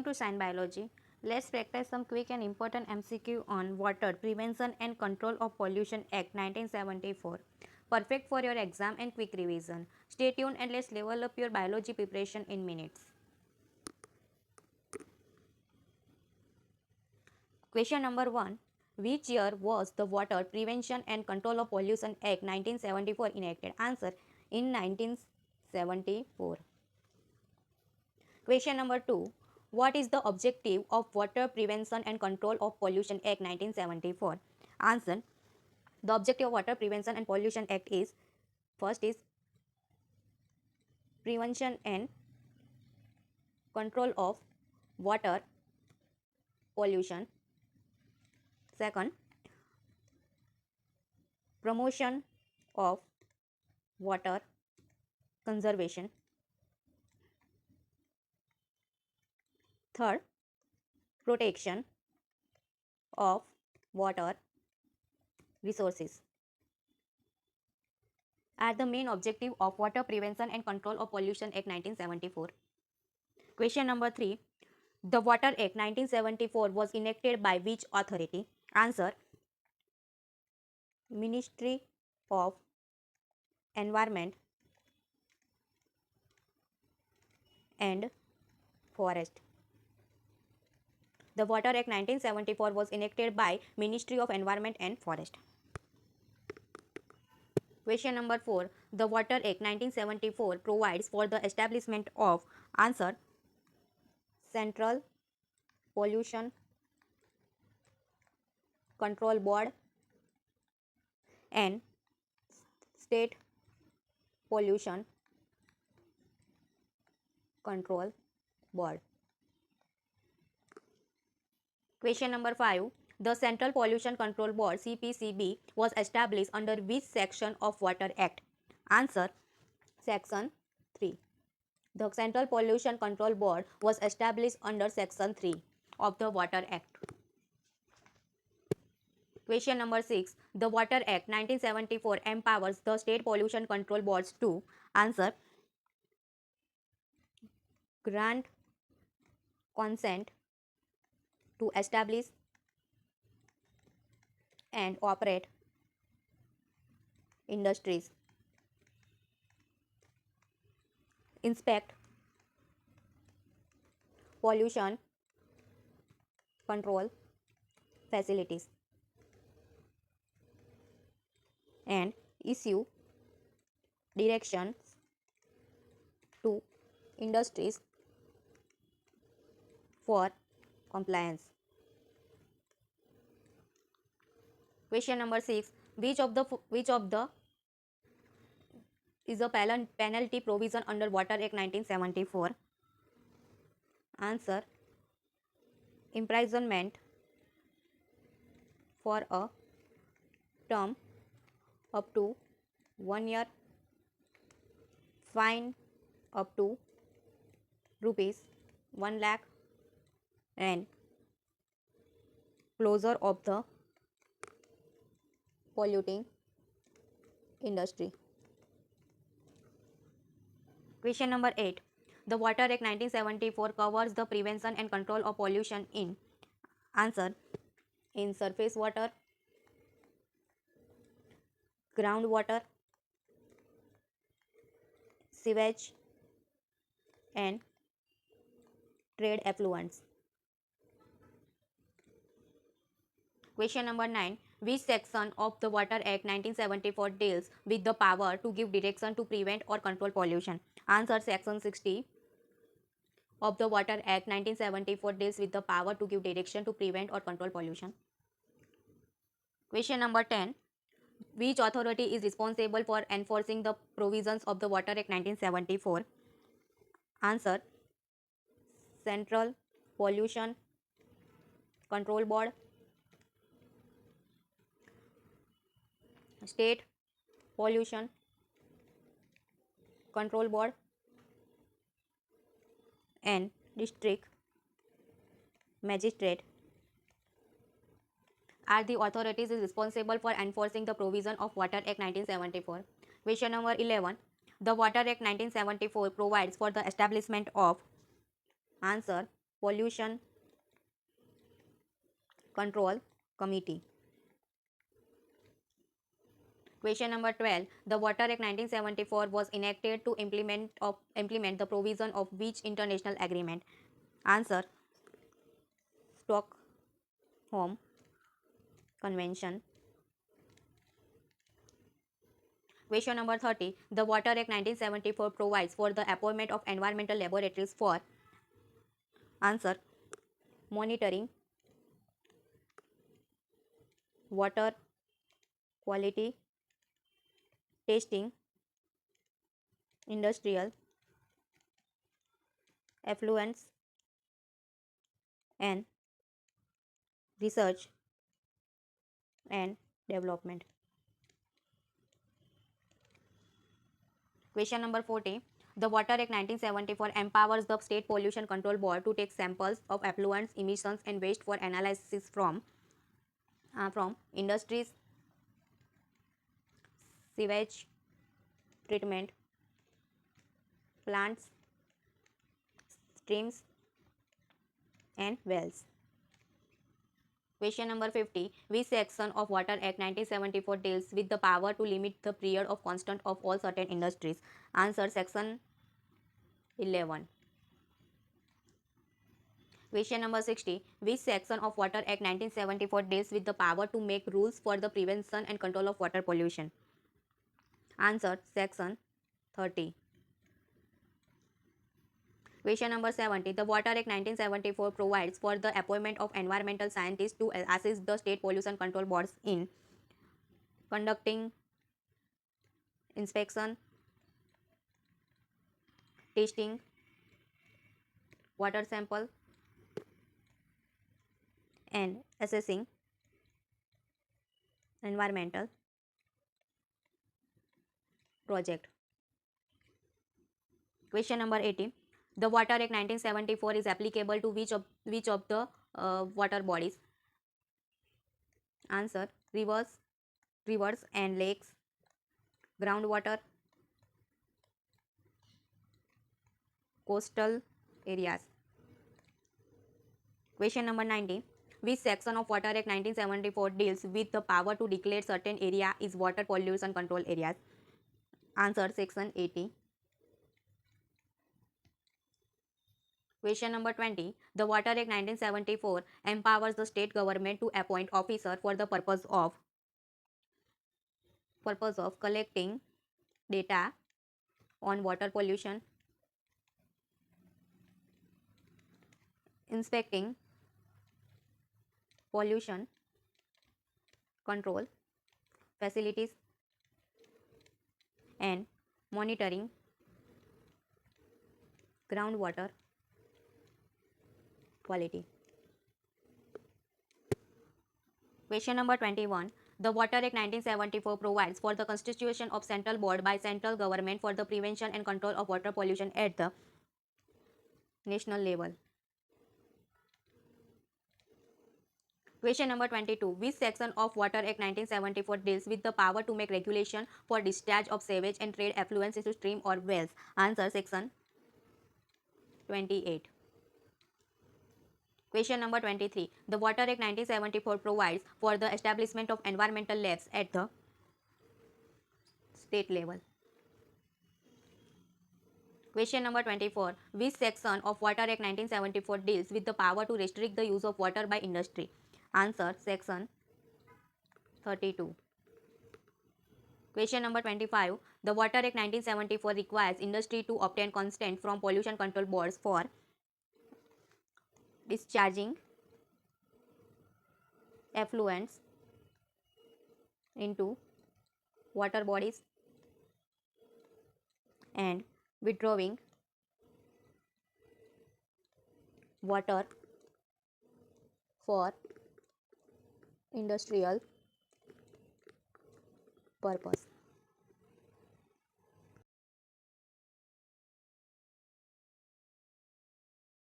to Science Biology. Let's practice some quick and important MCQ on Water Prevention and Control of Pollution Act 1974. Perfect for your exam and quick revision. Stay tuned and let's level up your biology preparation in minutes. Question number 1. Which year was the Water Prevention and Control of Pollution Act 1974 enacted? Answer: in 1974. Question number 2. What is the objective of Water Prevention and Control of Pollution Act 1974? Answer: the objective of Water Prevention and Pollution Act is, first is prevention and control of water pollution. Second, promotion of water conservation. Third, protection of water resources are the main objective of Water Prevention and Control of Pollution Act 1974. Question number 3. The Water Act 1974 was enacted by which authority? Answer: Ministry of Environment and Forest. The Water Act 1974 was enacted by Ministry of Environment and Forest. Question number 4. The Water Act 1974 provides for the establishment of, answer, Central Pollution Control Board and State Pollution Control Board. Question number 5. The Central Pollution Control Board (CPCB) was established under which section of Water Act? Answer: Section 3. The Central Pollution Control Board was established under Section 3 of the Water Act. Question number 6. The Water Act 1974 empowers the state pollution control boards to, answer, grant consent to establish and operate industries, inspect pollution control facilities, and issue directions to industries for compliance. Question number 6. Which of the is a penalty provision under Water Act 1974? Answer: imprisonment for a term up to 1 year, fine up to rupees 1 lakh, and closure of the polluting industry. Question number 8. The Water Act 1974 covers the prevention and control of pollution in, answer, in surface water, groundwater, sewage, and trade effluents. Question number 9. Which section of the Water Act 1974 deals with the power to give direction to prevent or control pollution? Answer: Section 60 of the Water Act 1974 deals with the power to give direction to prevent or control pollution. Question number 10. Which authority is responsible for enforcing the provisions of the Water Act 1974? Answer: Central Pollution Control Board, State Pollution Control Board, and District Magistrate are the authorities responsible for enforcing the provision of Water Act 1974. Question number 11. The Water Act 1974 provides for the establishment of, answer, Pollution Control Committee. Question number 12. The Water Act 1974 was enacted to implement the provision of which international agreement? Answer: Stockholm Convention. Question number 30. The Water Act 1974 provides for the appointment of environmental laboratories for. Answer: monitoring water quality, testing industrial effluents, and research and development. Question number 40. The Water Act 1974 empowers the State Pollution Control Board to take samples of effluents, emissions, and waste for analysis from industries, sewage treatment plants, streams, and wells. Question number 50. Which section of Water Act 1974 deals with the power to limit the period of constant of all certain industries? Answer: Section 11. Question number 60. Which section of Water Act 1974 deals with the power to make rules for the prevention and control of water pollution? Answer: Section 30. Question number 70. The Water Act 1974 provides for the appointment of environmental scientists to assist the state pollution control boards in conducting inspection, testing water sample, and assessing environmental project. Question number 80. The Water Act 1974 is applicable to which of the water bodies? Answer: rivers and lakes, groundwater, coastal areas. Question number 90. Which section of Water Act 1974 deals with the power to declare certain area is water pollution control areas? Answer: Section 80. Question number 20. The Water Act 1974 empowers the state government to appoint officer for the purpose of collecting data on water pollution, inspecting pollution control facilities, and monitoring groundwater quality. Question number 21. The Water Act 1974 provides for the constitution of central board by central government for the prevention and control of water pollution at the national level. Question number 22. Which section of Water Act 1974 deals with the power to make regulation for discharge of sewage and trade effluents into stream or wells? Answer: Section 28. Question number 23. The Water Act 1974 provides for the establishment of environmental labs at the state level. Question number 24. Which section of Water Act 1974 deals with the power to restrict the use of water by industry? Answer: Section 32. Question number 25. The Water Act 1974 requires industry to obtain consent from pollution control boards for discharging effluents into water bodies and withdrawing water for industrial purpose.